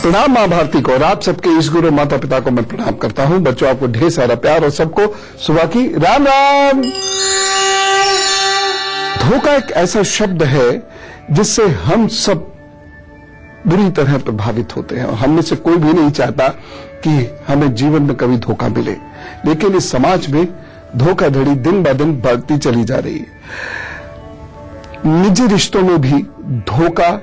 प्रणाम माँ भारती को और आप सबके इस गुरु माता पिता को मैं प्रणाम करता हूँ। बच्चों, आपको ढेर सारा प्यार और सबको सुबह की राम राम। धोखा एक ऐसा शब्द है जिससे हम सब बुरी तरह प्रभावित होते हैं और हम में से कोई भी नहीं चाहता कि हमें जीवन में कभी धोखा मिले, लेकिन इस समाज में धोखाधड़ी दिन ब दिन बढ़ती चली जा रही है। निजी रिश्तों में भी धोखा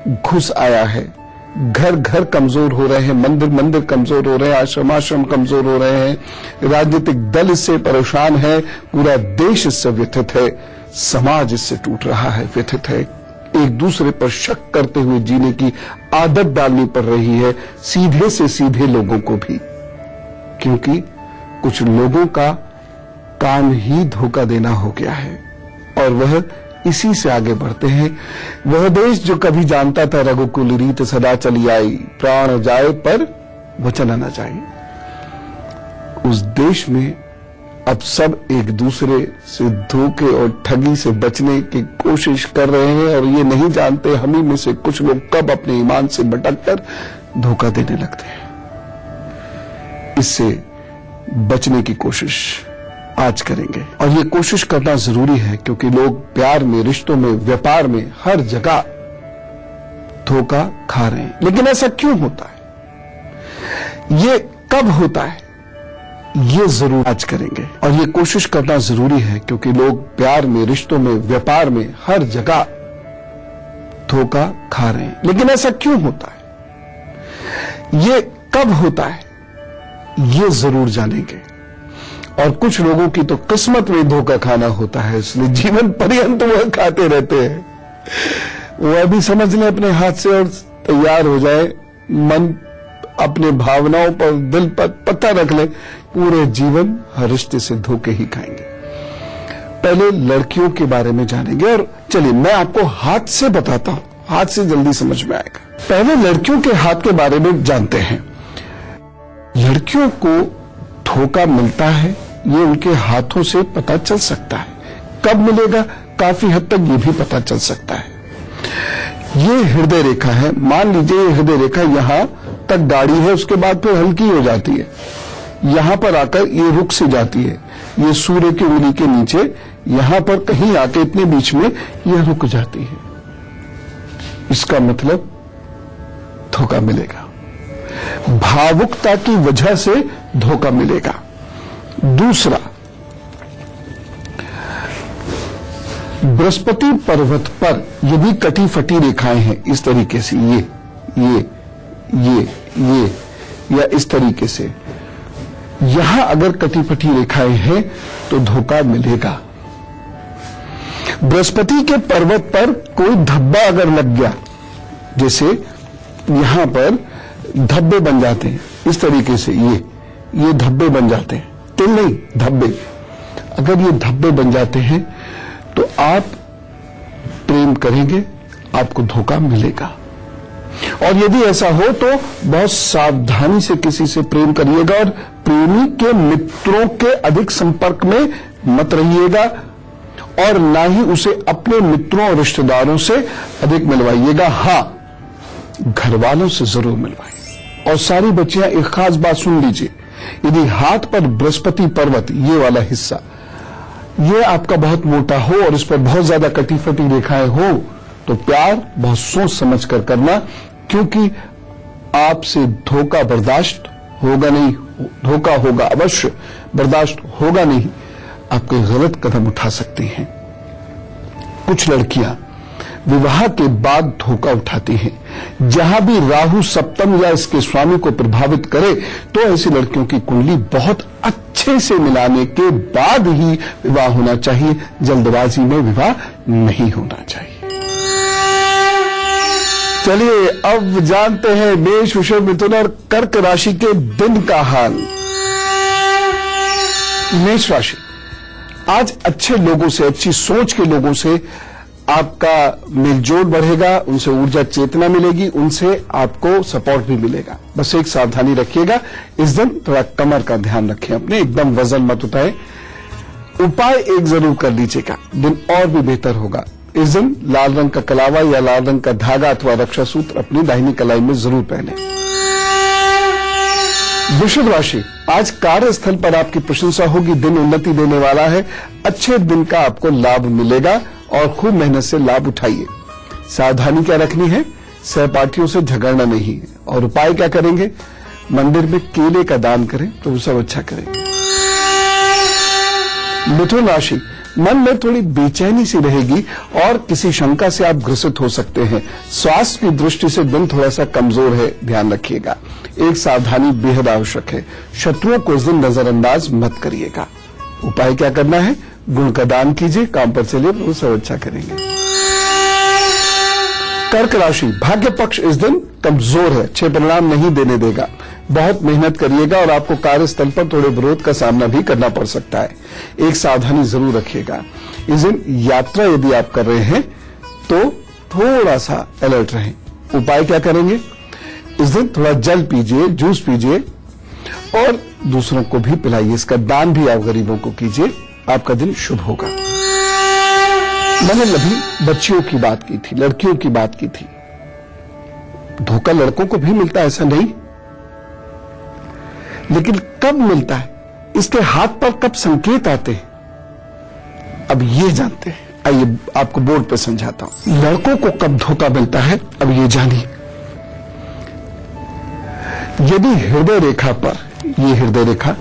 घुस आया है। घर घर कमजोर हो रहे हैं, मंदिर मंदिर कमजोर हो रहे हैं, आश्रम आश्रम कमजोर हो रहे हैं, राजनीतिक दल इससे परेशान है, पूरा देश इससे व्यथित है, समाज इससे टूट रहा है, व्यथित है। एक दूसरे पर शक करते हुए जीने की आदत डालनी पड़ रही है, सीधे से सीधे लोगों को भी, क्योंकि कुछ लोगों का काम ही धोखा देना हो गया है और वह इसी से आगे बढ़ते हैं। वह देश जो कभी जानता था रघुकुल रीत सदा चली आई, प्राण जाए पर वचन न जाए, उस देश में अब सब एक दूसरे से धोखे और ठगी से बचने की कोशिश कर रहे हैं और ये नहीं जानते हम ही में से कुछ लोग कब अपने ईमान से भटककर धोखा देने लगते हैं। इससे बचने की कोशिश आज करेंगे और ये कोशिश करना जरूरी है, क्योंकि लोग प्यार में, रिश्तों में, व्यापार में, हर जगह धोखा खा रहे हैं। लेकिन ऐसा क्यों होता है, ये कब होता है, ये जरूर आज करेंगे और ये कोशिश करना जरूरी है, क्योंकि लोग प्यार में, रिश्तों में, व्यापार में, हर जगह धोखा खा रहे हैं। लेकिन ऐसा क्यों होता है, ये कब होता है, ये जरूर जानेंगे। और कुछ लोगों की तो किस्मत में धोखा खाना होता है, इसलिए जीवन पर्यंत वह खाते रहते हैं। वह भी समझ लें अपने हाथ से और तैयार हो जाए, मन अपने भावनाओं पर, दिल पर पत्ता रख ले, पूरे जीवन हर रिश्ते से धोखे ही खाएंगे। पहले लड़कियों के बारे में जानेंगे और चलिए मैं आपको हाथ से बताता हूं, हाथ से जल्दी समझ में आएगा। पहले लड़कियों के हाथ के बारे में जानते हैं। लड़कियों को धोखा मिलता है, ये उनके हाथों से पता चल सकता है। कब मिलेगा, काफी हद तक ये भी पता चल सकता है। ये हृदय रेखा है, मान लीजिए ये हृदय रेखा यहां तक गाढ़ी है, उसके बाद फिर हल्की हो जाती है, यहां पर आकर ये रुक सी जाती है। ये सूर्य की उंगली के नीचे यहां पर कहीं आके इतने बीच में ये रुक जाती है। इसका मतलब धोखा मिलेगा, भावुकता की वजह से धोखा मिलेगा। दूसरा, बृहस्पति पर्वत पर यदि कटी फटी रेखाएं हैं इस तरीके से, ये या इस तरीके से, यहां अगर कटी फटी रेखाएं हैं तो धोखा मिलेगा। बृहस्पति के पर्वत पर कोई धब्बा अगर लग गया, जैसे यहां पर धब्बे बन जाते हैं इस तरीके से, ये धब्बे बन जाते हैं, तिल नहीं धब्बे, अगर ये धब्बे बन जाते हैं तो आप प्रेम करेंगे, आपको धोखा मिलेगा। और यदि ऐसा हो तो बहुत सावधानी से किसी से प्रेम करिएगा और प्रेमी के मित्रों के अधिक संपर्क में मत रहिएगा और ना ही उसे अपने मित्रों और रिश्तेदारों से अधिक मिलवाइएगा। हाँ, घर वालों से जरूर मिलवाइए। और सारी बच्चियां एक खास बात सुन लीजिए, यदि हाथ पर बृहस्पति पर्वत, ये वाला हिस्सा, ये आपका बहुत मोटा हो और इस पर बहुत ज्यादा कटी फटी रेखाएं हो तो प्यार बहुत सोच समझ कर करना, क्योंकि आपसे धोखा बर्दाश्त होगा नहीं, धोखा होगा अवश्य, बर्दाश्त होगा नहीं, आपके गलत कदम उठा सकती हैं। कुछ लड़कियां विवाह के बाद धोखा उठाती हैं। जहां भी राहु सप्तम या इसके स्वामी को प्रभावित करे तो ऐसी लड़कियों की कुंडली बहुत अच्छे से मिलाने के बाद ही विवाह होना चाहिए, जल्दबाजी में विवाह नहीं होना चाहिए। चलिए अब जानते हैं मेष, वृषभ, मिथुन और कर्क राशि के दिन का हाल। मेष राशि, आज अच्छे लोगों से, अच्छी सोच के लोगों से आपका मेलजोल बढ़ेगा, उनसे ऊर्जा चेतना मिलेगी, उनसे आपको सपोर्ट भी मिलेगा। बस एक सावधानी रखिएगा, इस दिन थोड़ा कमर का ध्यान रखें अपने, एकदम वजन मत उठाएं। उपाय एक जरूर कर लीजिएगा, दिन और भी बेहतर होगा। इस दिन लाल रंग का कलावा या लाल रंग का धागा अथवा रक्षा सूत्र अपनी दाहिनी कलाई में जरूर पहने। वृषभ राशि, आज कार्यस्थल पर आपकी प्रशंसा होगी, दिन उन्नति देने वाला है, अच्छे दिन का आपको लाभ मिलेगा और खूब मेहनत से लाभ उठाइए। सावधानी क्या रखनी है, सहपाठियों से झगड़ना नहीं है। और उपाय क्या करेंगे, मंदिर में केले का दान करें तो सब अच्छा करेंगे। मिथुन राशि, मन में थोड़ी बेचैनी सी रहेगी और किसी शंका से आप ग्रसित हो सकते हैं। स्वास्थ्य की दृष्टि से दिन थोड़ा सा कमजोर है, ध्यान रखिएगा। एक सावधानी बेहद आवश्यक है, शत्रुओं को इस दिन नजरअंदाज मत करिएगा। उपाय क्या करना है, गुड़ का दान कीजिए, काम पर चलिए तो सब अच्छा करेंगे। कर्क राशि, भाग्य पक्ष इस दिन कमजोर है, अच्छे परिणाम नहीं देने देगा। बहुत मेहनत करिएगा और आपको कार्यस्थल पर थोड़े विरोध का सामना भी करना पड़ सकता है। एक सावधानी जरूर रखिएगा। इस दिन यात्रा यदि आप कर रहे हैं तो थोड़ा सा अलर्ट रहें। उपाय क्या करेंगे, इस दिन थोड़ा जल पीजिए, जूस पीजिए और दूसरों को भी पिलाइए। इसका दान भी आप गरीबों को कीजिए, आपका दिन शुभ होगा। मैंने अभी बच्चियों की बात की थी, लड़कियों की बात की थी। धोखा लड़कों को भी मिलता है, ऐसा नहीं, लेकिन कब मिलता है, इसके हाथ पर कब संकेत आते हैं, अब ये जानते हैं। आइए आपको बोर्ड पर समझाता हूं। लड़कों को कब धोखा मिलता है, अब ये जानिए। यदि हृदय रेखा पर, ये हृदय रेखा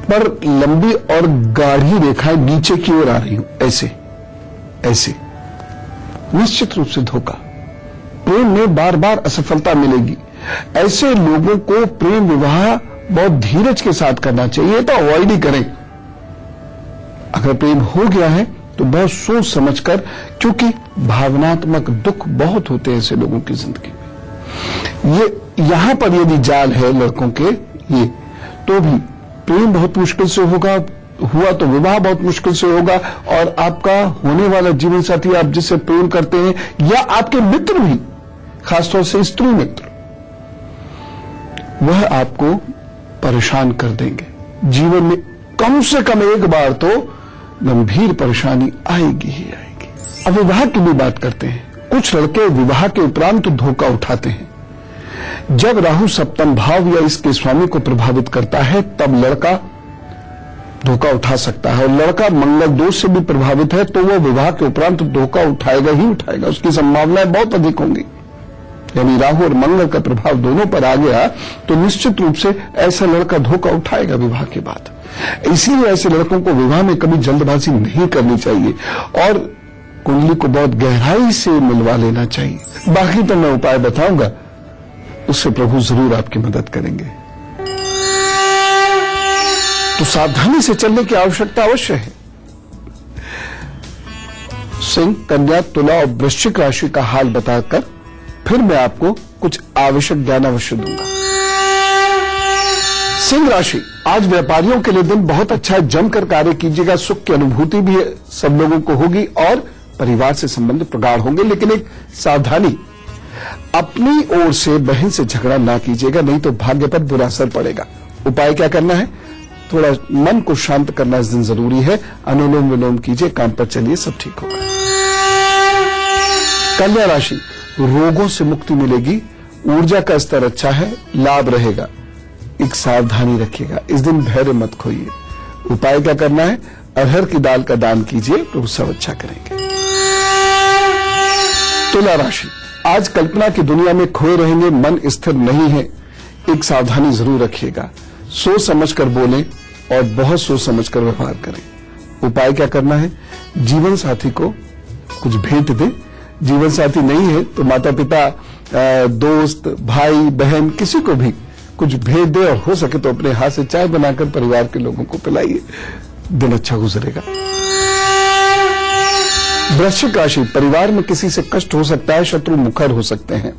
पर लंबी और गाढ़ी रेखाएं नीचे की ओर आ रही हो, ऐसे ऐसे, निश्चित रूप से धोखा। प्रेम में बार बार असफलता मिलेगी। ऐसे लोगों को प्रेम विवाह बहुत धीरज के साथ करना चाहिए, तो अवॉइड ही करें। अगर प्रेम हो गया है तो बहुत सोच समझकर, क्योंकि भावनात्मक दुख बहुत होते हैं ऐसे लोगों की जिंदगी में। ये यहां पर यदि जाल है लड़कों के, ये तो भी प्रेम बहुत मुश्किल से होगा, हुआ तो विवाह बहुत मुश्किल से होगा। और आपका होने वाला जीवन साथी, आप जिससे प्रेम करते हैं, या आपके मित्र भी, खासतौर से स्त्री मित्र, वह आपको परेशान कर देंगे। जीवन में कम से कम एक बार तो गंभीर परेशानी आएगी ही आएगी। अब विवाह की भी बात करते हैं। कुछ लड़के विवाह के उपरांत धोखा उठाते हैं। जब राहु सप्तम भाव या इसके स्वामी को प्रभावित करता है, तब लड़का धोखा उठा सकता है। और लड़का मंगल दोष से भी प्रभावित है तो वह विवाह के उपरांत धोखा उठाएगा ही उठाएगा, उसकी संभावनाएं बहुत अधिक होंगी। यानी राहु और मंगल का प्रभाव दोनों पर आ गया तो निश्चित रूप से ऐसा लड़का धोखा उठाएगा विवाह के बाद। इसीलिए ऐसे लड़कों को विवाह में कभी जल्दबाजी नहीं करनी चाहिए और कुंडली को बहुत गहराई से मिलवा लेना चाहिए। बाकी तो मैं उपाय बताऊंगा, उससे प्रभु जरूर आपकी मदद करेंगे। तो सावधानी से चलने की आवश्यकता अवश्य है। सिंह, कन्या, तुला और वृश्चिक राशि का हाल बताकर फिर मैं आपको कुछ आवश्यक ज्ञान अवश्य दूंगा। सिंह राशि, आज व्यापारियों के लिए दिन बहुत अच्छा है, जमकर कार्य कीजिएगा। सुख की अनुभूति भी सब लोगों को होगी और परिवार से संबंध प्रगाढ़ होंगे। लेकिन एक सावधानी, अपनी ओर से बहन से झगड़ा ना कीजिएगा, नहीं तो भाग्य पर बुरा असर पड़ेगा। उपाय क्या करना है, थोड़ा मन को शांत करना इस दिन जरूरी है। अनुलोम विलोम कीजिए, काम पर चलिए, सब ठीक होगा। कन्या राशि, रोगों से मुक्ति मिलेगी, ऊर्जा का स्तर अच्छा है, लाभ रहेगा। एक सावधानी रखिएगा, इस दिन धैर्य मत खोइए। उपाय क्या करना है, अरहर की दाल का दान कीजिए तो सब अच्छा करेंगे। तुला राशि, आज कल्पना की दुनिया में खोए रहेंगे, मन स्थिर नहीं है। एक सावधानी जरूर रखिएगा, सोच समझकर बोलें और बहुत सोच समझकर व्यवहार करें। उपाय क्या करना है, जीवन साथी को कुछ भेंट दें। जीवन साथी नहीं है तो माता पिता, दोस्त, भाई बहन, किसी को भी कुछ भेंट दे और हो सके तो अपने हाथ से चाय बनाकर परिवार के लोगों को पिलाइए, दिन अच्छा गुजरेगा। वृश्चिक राशि, परिवार में किसी से कष्ट हो सकता है, शत्रु मुखर हो सकते हैं,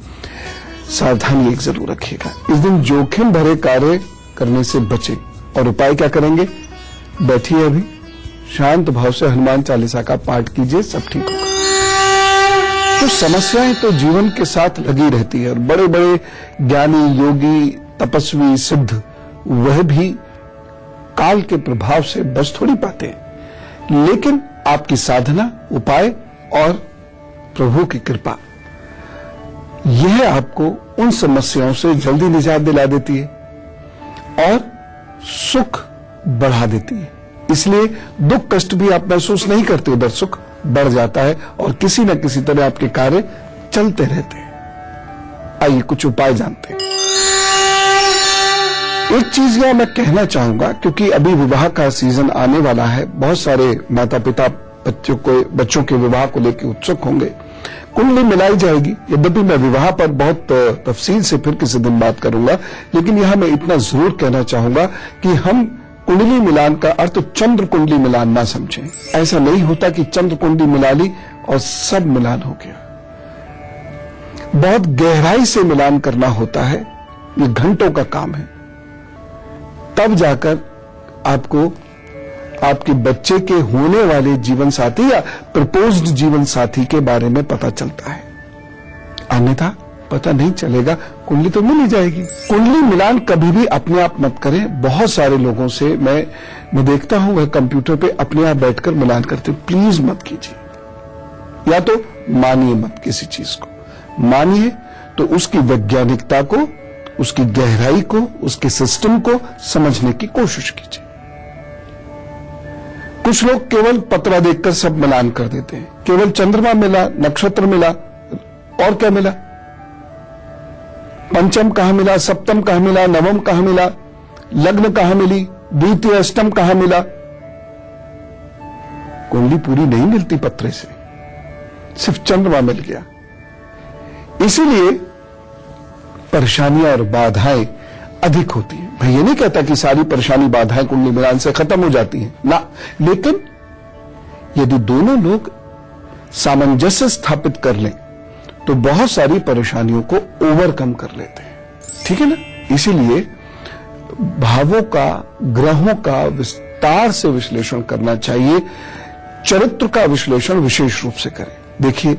सावधानी एक जरूर रखिएगा। इस दिन जोखिम भरे कार्य करने से बचें। और उपाय क्या करेंगे, बैठिए अभी, शांत भाव से हनुमान चालीसा का पाठ कीजिए, सब ठीक होगा। तो समस्याएं तो जीवन के साथ लगी रहती है और बड़े बड़े ज्ञानी, योगी, तपस्वी, सिद्ध, वह भी काल के प्रभाव से बच थोड़ी पाते हैं। लेकिन आपकी साधना, उपाय और प्रभु की कृपा, यह आपको उन समस्याओं से जल्दी निजात दिला देती है। और सुख बढ़ा देती है। इसलिए दुख कष्ट भी आप महसूस नहीं करते, उधर सुख बढ़ जाता है और किसी न किसी तरह आपके कार्य चलते रहते हैं। आइए कुछ उपाय जानते हैं। एक चीज यह मैं कहना चाहूंगा, क्योंकि अभी विवाह का सीजन आने वाला है, बहुत सारे माता पिता बच्चों के विवाह को लेकर उत्सुक होंगे। कुंडली मिलाई जाएगी, यद्यपि मैं विवाह पर बहुत तफसील से फिर किसी दिन बात करूंगा, लेकिन यहां मैं इतना जरूर कहना चाहूंगा कि हम कुंडली मिलान का अर्थ चंद्र कुंडली मिलान ना समझें। ऐसा नहीं होता कि चंद्र कुंडली मिला ली और सब मिलान हो गया। बहुत गहराई से मिलान करना होता है, ये घंटों का काम है, तब जाकर आपको आपके बच्चे के होने वाले जीवन साथी या प्रपोज्ड जीवन साथी के बारे में पता चलता है, अन्यथा पता नहीं चलेगा। कुंडली तो मिल ही जाएगी। कुंडली मिलान कभी भी अपने आप मत करें। बहुत सारे लोगों से मैं देखता हूं वह कंप्यूटर पे अपने आप बैठकर मिलान करते, प्लीज मत कीजिए। या तो मानिए मत किसी चीज को, मानिए तो उसकी वैज्ञानिकता को, उसकी गहराई को, उसके सिस्टम को समझने की कोशिश कीजिए। कुछ लोग केवल पतरा देखकर सब मिलान कर देते हैं, केवल चंद्रमा मिला, नक्षत्र मिला, और क्या मिला, पंचम कहां मिला, सप्तम कहां मिला, नवम कहां मिला, लग्न कहां मिली, द्वितीय अष्टम कहां मिला। कुंडली पूरी नहीं मिलती पत्रे से, सिर्फ चंद्रमा मिल गया। इसीलिए परेशानियां और बाधाएं अधिक होती हैं। मैं ये नहीं कहता कि सारी परेशानी बाधाएं कुंडली मिलान से खत्म हो जाती हैं ना, लेकिन यदि दोनों लोग सामंजस्य स्थापित कर लें तो बहुत सारी परेशानियों को ओवरकम कर लेते हैं। ठीक है ना? इसीलिए भावों का, ग्रहों का विस्तार से विश्लेषण करना चाहिए। चरित्र का विश्लेषण विशेष रूप से करें। देखिए,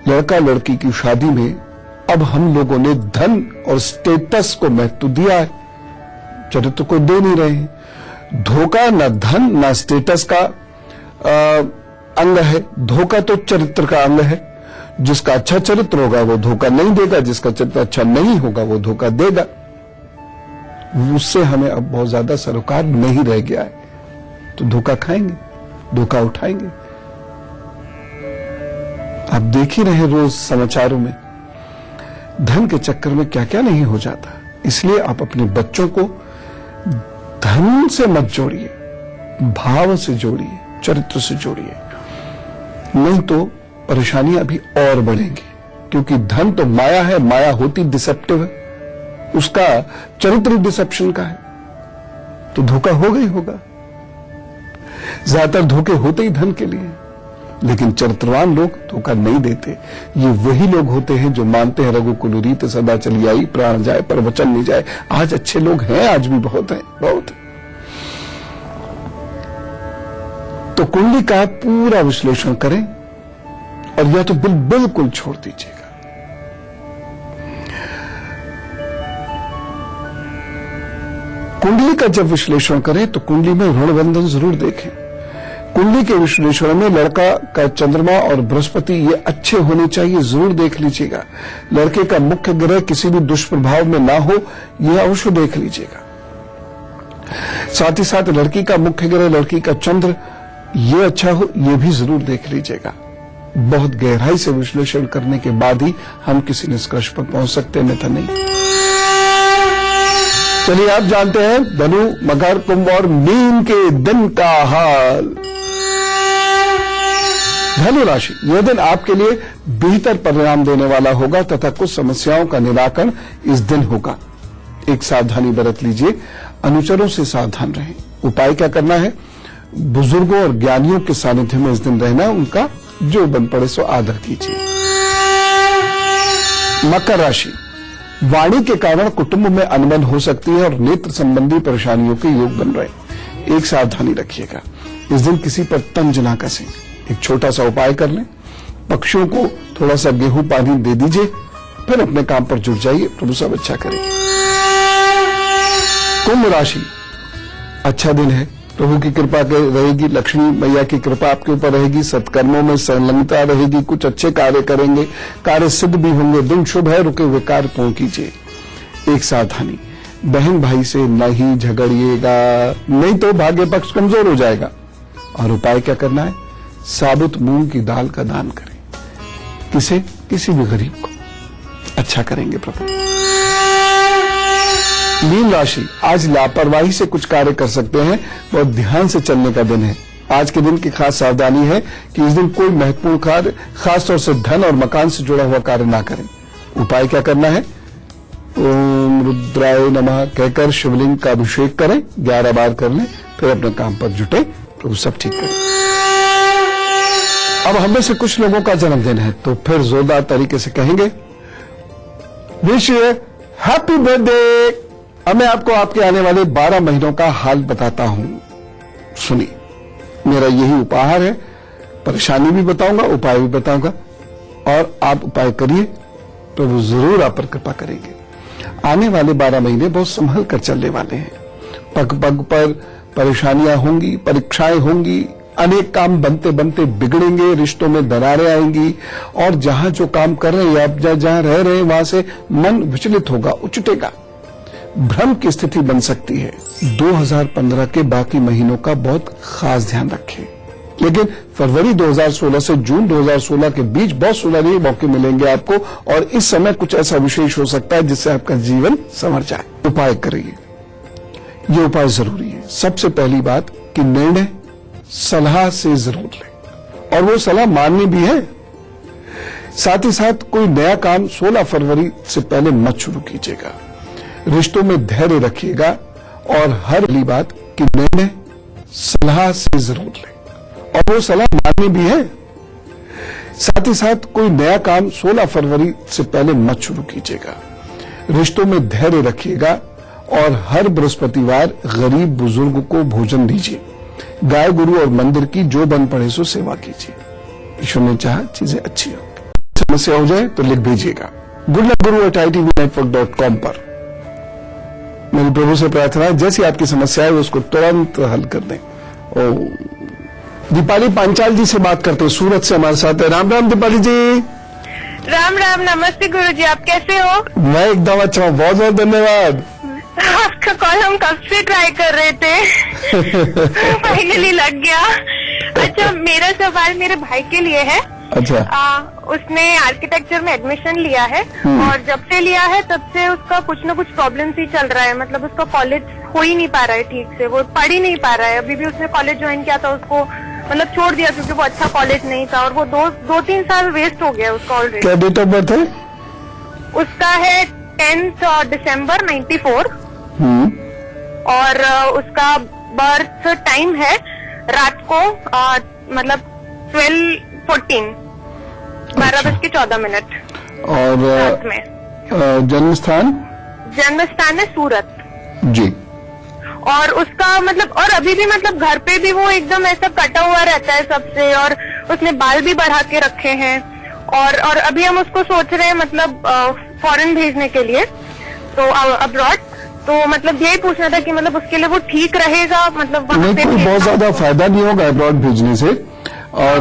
लड़का लड़की की शादी में अब हम लोगों ने धन और स्टेटस को महत्व दिया है, चरित्र को दे नहीं रहे हैं। धोखा न धन न स्टेटस का अंग है, धोखा तो चरित्र का अंग है। जिसका अच्छा चरित्र होगा वो धोखा नहीं देगा, जिसका चरित्र अच्छा नहीं होगा वो धोखा देगा। उससे हमें अब बहुत ज्यादा सरोकार नहीं रह गया है, तो धोखा खाएंगे, धोखा उठाएंगे। आप देख ही रहे रोज समाचारों में धन के चक्कर में क्या क्या नहीं हो जाता। इसलिए आप अपने बच्चों को धन से मत जोड़िए, भाव से जोड़िए, चरित्र से जोड़िए, नहीं तो परेशानियां भी और बढ़ेंगी। क्योंकि धन तो माया है, माया होती डिसेप्टिव है, उसका चरित्र डिसेप्शन का है, तो धोखा होगा ही होगा। ज्यादातर धोखे होते ही धन के लिए, लेकिन चरित्रवान लोग धोखा नहीं देते। ये वही लोग होते हैं जो मानते हैं रघुकुल रीत सदा चली आई, प्राण जाए पर वचन नहीं जाए। आज अच्छे लोग हैं, आज भी बहुत हैं, बहुत है। तो कुंडली का पूरा विश्लेषण करें और या तो बिल्कुल छोड़ दीजिएगा। कुंडली का जब विश्लेषण करें तो कुंडली में ऋण बंधन जरूर देखें। कुंडली के विश्लेषण में लड़का का चंद्रमा और बृहस्पति ये अच्छे होने चाहिए, जरूर देख लीजिएगा। लड़के का मुख्य ग्रह किसी भी दुष्प्रभाव में ना हो, यह अवश्य देख लीजिएगा। साथ ही साथ लड़की का मुख्य ग्रह, लड़की का चंद्र ये अच्छा हो, यह भी जरूर देख लीजिएगा। बहुत गहराई से विश्लेषण करने के बाद ही हम किसी निष्कर्ष पर पहुंच सकते हैं, अन्यथा नहीं। चलिए आप जानते हैं धनु, मकर, कुंभ और मीन के दिन का हाल। धनु राशि, यह दिन आपके लिए बेहतर परिणाम देने वाला होगा तथा कुछ समस्याओं का निराकरण इस दिन होगा। एक सावधानी बरत लीजिए, अनुचरों से सावधान रहें। उपाय क्या करना है? बुजुर्गों और ज्ञानियों के सानिध्य में इस दिन रहना, उनका जो बन पड़े सो आदर कीजिए। मकर राशि, वाणी के कारण कुटुंब में अनबन हो सकती है और नेत्र संबंधी परेशानियों के योग बन रहे। एक सावधानी रखिएगा, इस दिन किसी पर तंज ना कसें। एक छोटा सा उपाय कर लें, पक्षियों को थोड़ा सा गेहूं पानी दे दीजिए, फिर अपने काम पर जुट जाइए, प्रभु सब अच्छा करेंगे। कुंभ राशि, अच्छा दिन है, प्रभु की कृपा रहेगी, लक्ष्मी मैया की कृपा आपके ऊपर रहेगी, सत्कर्मों में संलग्नता रहेगी, कुछ अच्छे कार्य करेंगे, कार्य सिद्ध भी होंगे। दिन शुभ है, रुके हुए कार्य पूर्ण कीजिए। एक सावधानी, बहन भाई से नहीं झगड़िएगा, नहीं तो भाग्य पक्ष कमजोर हो जाएगा। और उपाय क्या करना है? साबुत मूंग की दाल का दान करें। किसे? किसी भी गरीब को। अच्छा करेंगे प्रभु। मीन राशि, आज लापरवाही से कुछ कार्य कर सकते हैं, बहुत ध्यान से चलने का दिन है। आज के दिन की खास सावधानी है कि इस दिन कोई महत्वपूर्ण कार्य, खासतौर से धन और मकान से जुड़ा हुआ कार्य ना करें। उपाय क्या करना है? ओम रुद्राय नमः कहकर शिवलिंग का अभिषेक करें, 11 बार कर लें, फिर अपने काम पर जुटे, तो सब ठीक करें। अब हम में से कुछ लोगों का जन्मदिन है, तो फिर जोरदार तरीके से कहेंगे विश यू हैप्पी बर्थडे। अब मैं आपको आपके आने वाले 12 महीनों का हाल बताता हूं, सुनिए। मेरा यही उपहार है, परेशानी भी बताऊंगा, उपाय भी बताऊंगा, और आप उपाय करिए, प्रभु जरूर आप पर कृपा करेंगे। आने वाले 12 महीने बहुत संभल कर चलने वाले हैं। पग पग पर परेशानियां होंगी, परीक्षाएं होंगी, अनेक काम बनते बनते बिगड़ेंगे, रिश्तों में दरारें आएंगी, और जहां जो काम कर रहे हैं, आप जहां रह रहे हैं, वहां से मन विचलित होगा, उचटेगा, भ्रम की स्थिति बन सकती है। 2015 के बाकी महीनों का बहुत खास ध्यान रखें, लेकिन फरवरी 2016 से जून 2016 के बीच बहुत सुनहरे मौके मिलेंगे आपको, और इस समय कुछ ऐसा विशेष हो सकता है जिससे आपका जीवन संवर जाए। उपाय करिए, ये उपाय जरूरी है। सबसे पहली बात कि निर्णय सलाह से जरूर लें, और वो सलाह माननी भी है। साथ ही साथ कोई नया काम 16 फरवरी से पहले मत शुरू कीजिएगा। रिश्तों में धैर्य रखिएगा, और हर पहली बात कि निर्णय सलाह से जरूर लें, और वो सलाह माननी भी है। साथ ही साथ कोई नया काम 16 फरवरी से पहले मत शुरू कीजिएगा। रिश्तों में धैर्य रखिएगा, और हर बृहस्पतिवार गरीब बुजुर्ग को भोजन दीजिए। गाय गुरु और मंदिर की जो बन पड़े सो सेवा कीजिए। ईश्वर ने चाहा चीजें अच्छी हो। समस्या हो जाए तो लिख भेजिएगा goodluckguru@itv-network.com पर। मेरी प्रभु से प्रार्थना है, जैसी आपकी समस्या है उसको तुरंत हल कर दें। दीपाली पांचाल जी से बात करते हैं, सूरत से हमारे साथ है। राम राम दीपाली जी। राम राम, नमस्ते गुरुजी, आप कैसे हो? मैं एकदम अच्छा हूँ, बहुत बहुत धन्यवाद। आपका कॉल हम कब से ट्राई कर रहे थे, फाइनली लग गया। अच्छा, मेरा सवाल मेरे भाई के लिए है। अच्छा। उसने आर्किटेक्चर में एडमिशन लिया है, और जब से लिया है तब से उसका कुछ न कुछ प्रॉब्लम्स ही चल रहा है। मतलब उसका कॉलेज हो ही नहीं पा रहा है ठीक से, वो पढ़ ही नहीं पा रहा है। अभी भी उसने कॉलेज ज्वाइन किया था, उसको मतलब छोड़ दिया क्योंकि वो अच्छा कॉलेज नहीं था, और वो 2-3 साल वेस्ट हो गया उसका ऑलरेडी। क्या डेट ऑफ बर्थ है उसका? है 10 दिसंबर 94, और उसका बर्थ टाइम है रात को मतलब 12:14, 12:14। और रात में। जन्म स्थान? जन्म स्थान है सूरत जी। और उसका मतलब, और अभी भी मतलब घर पे भी वो एकदम ऐसा कटा हुआ रहता है सबसे, और उसने बाल भी बढ़ा के रखे हैं। और अभी हम उसको सोच रहे हैं मतलब फॉरेन भेजने के लिए, तो अब्रॉड। तो मतलब यही पूछना था कि मतलब उसके लिए वो ठीक रहेगा, मतलब नहीं, कोई बहुत ज्यादा फायदा नहीं होगा अब्रॉड भेजने से। और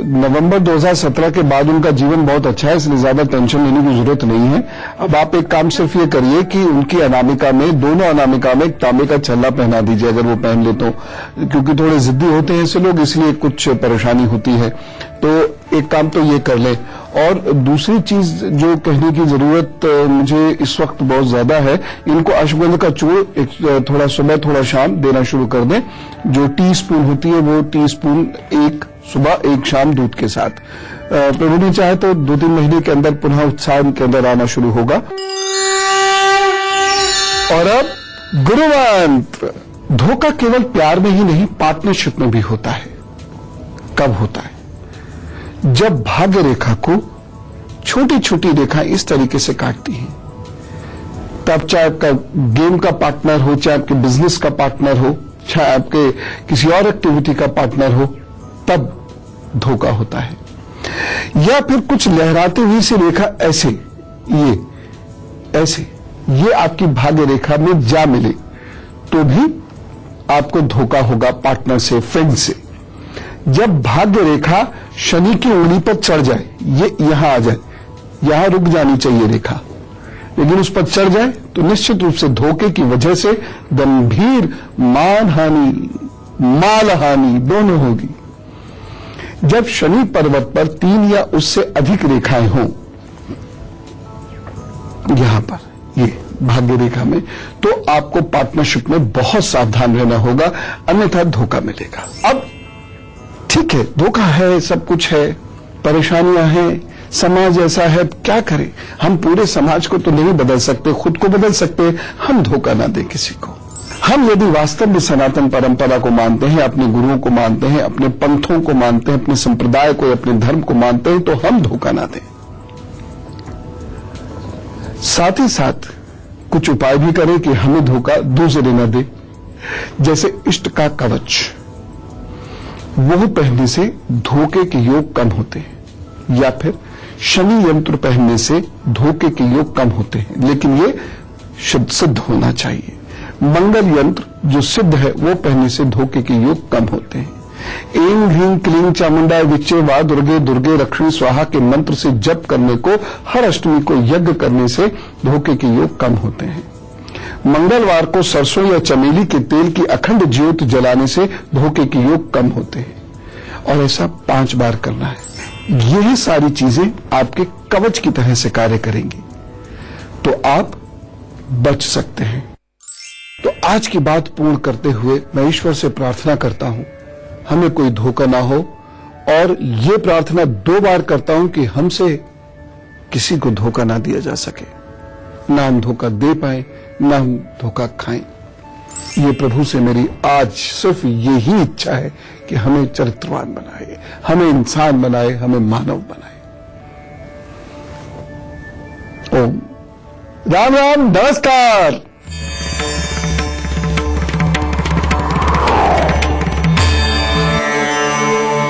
नवंबर 2017 के बाद उनका जीवन बहुत अच्छा है, इसलिए ज्यादा टेंशन लेने की जरूरत नहीं है। अब आप एक काम सिर्फ ये करिए कि उनकी अनामिका में, दोनों अनामिका में एक तांबे का छल्ला पहना दीजिए, अगर वो पहन ले तो, क्योंकि थोड़े जिद्दी होते हैं ऐसे लोग, इसलिए कुछ परेशानी होती है। तो एक काम तो ये कर ले। और दूसरी चीज जो कहने की जरूरत मुझे इस वक्त बहुत ज्यादा है, इनको अश्वगंध का चूर्ण थोड़ा सुबह थोड़ा शाम देना शुरू कर दें। जो टीस्पून होती है वो टीस्पून, एक सुबह एक शाम दूध के साथ। प्रभु ने चाहे तो 2-3 महीने के अंदर पुनः उत्साह के अंदर आना शुरू होगा। और अब गुरु मंत्र। धोखा केवल प्यार में ही नहीं, पार्टनरशिप में भी होता है। कब होता है? जब भाग्य रेखा को छोटी छोटी रेखा इस तरीके से काटती हैं, तब चाहे आपका गेम का पार्टनर हो, चाहे आपके बिजनेस का पार्टनर हो, चाहे आपके किसी और एक्टिविटी का पार्टनर हो, तब धोखा होता है। या फिर कुछ लहराती हुई सी रेखा ऐसे, ये आपकी भाग्य रेखा में जा मिले तो भी आपको धोखा होगा पार्टनर से, फ्रेंड से। जब भाग्य रेखा शनि की उंगली पर चढ़ जाए, ये यहां आ जाए, यहां रुक जानी चाहिए रेखा, लेकिन उस पर चढ़ जाए तो निश्चित रूप से धोखे की वजह से गंभीर मानहानि, मालहानि दोनों होगी। जब शनि पर्वत पर 3 या उससे अधिक रेखाएं हों, यहां पर ये भाग्य रेखा में, तो आपको पार्टनरशिप में बहुत सावधान रहना होगा, अन्यथा धोखा मिलेगा। अब ठीक है, धोखा है, सब कुछ है, परेशानियां हैं, समाज ऐसा है, क्या करें? हम पूरे समाज को तो नहीं बदल सकते, खुद को बदल सकते, हम धोखा ना दें किसी को। हम यदि वास्तव में सनातन परंपरा को मानते हैं, अपने गुरुओं को मानते हैं, अपने पंथों को मानते हैं, अपने संप्रदाय को, अपने धर्म को मानते हैं, तो हम धोखा ना दें। साथ ही साथ कुछ उपाय भी करें कि हमें धोखा दूसरे न दे। जैसे इष्ट का कवच, वो पहनने से धोखे के योग कम होते हैं, या फिर शनि यंत्र पहनने से धोखे के योग कम होते हैं, लेकिन ये सिद्ध होना चाहिए। मंगल यंत्र जो सिद्ध है वो पहनने से धोखे के योग कम होते हैं। ऐं ह्रीं क्लीं चामुंडा विच्चे वा दुर्गे दुर्गे रक्षणी स्वाहा के मंत्र से जप करने को, हर अष्टमी को यज्ञ करने से धोखे के योग कम होते हैं। मंगलवार को सरसों या चमेली के तेल की अखंड ज्योत जलाने से धोखे के योग कम होते हैं, और ऐसा 5 बार करना है। यही सारी चीजें आपके कवच की तरह से कार्य करेंगी, तो आप बच सकते हैं। तो आज की बात पूर्ण करते हुए मैं ईश्वर से प्रार्थना करता हूं हमें कोई धोखा ना हो, और ये प्रार्थना 2 बार करता हूं कि हमसे किसी को धोखा ना दिया जा सके, ना हम धोखा दे पाए, ना हम धोखा खाएं। ये प्रभु से मेरी आज सिर्फ यही इच्छा है कि हमें चरित्रवान बनाए, हमें इंसान बनाए, हमें मानव बनाए। ओम राम राम, नमस्कार।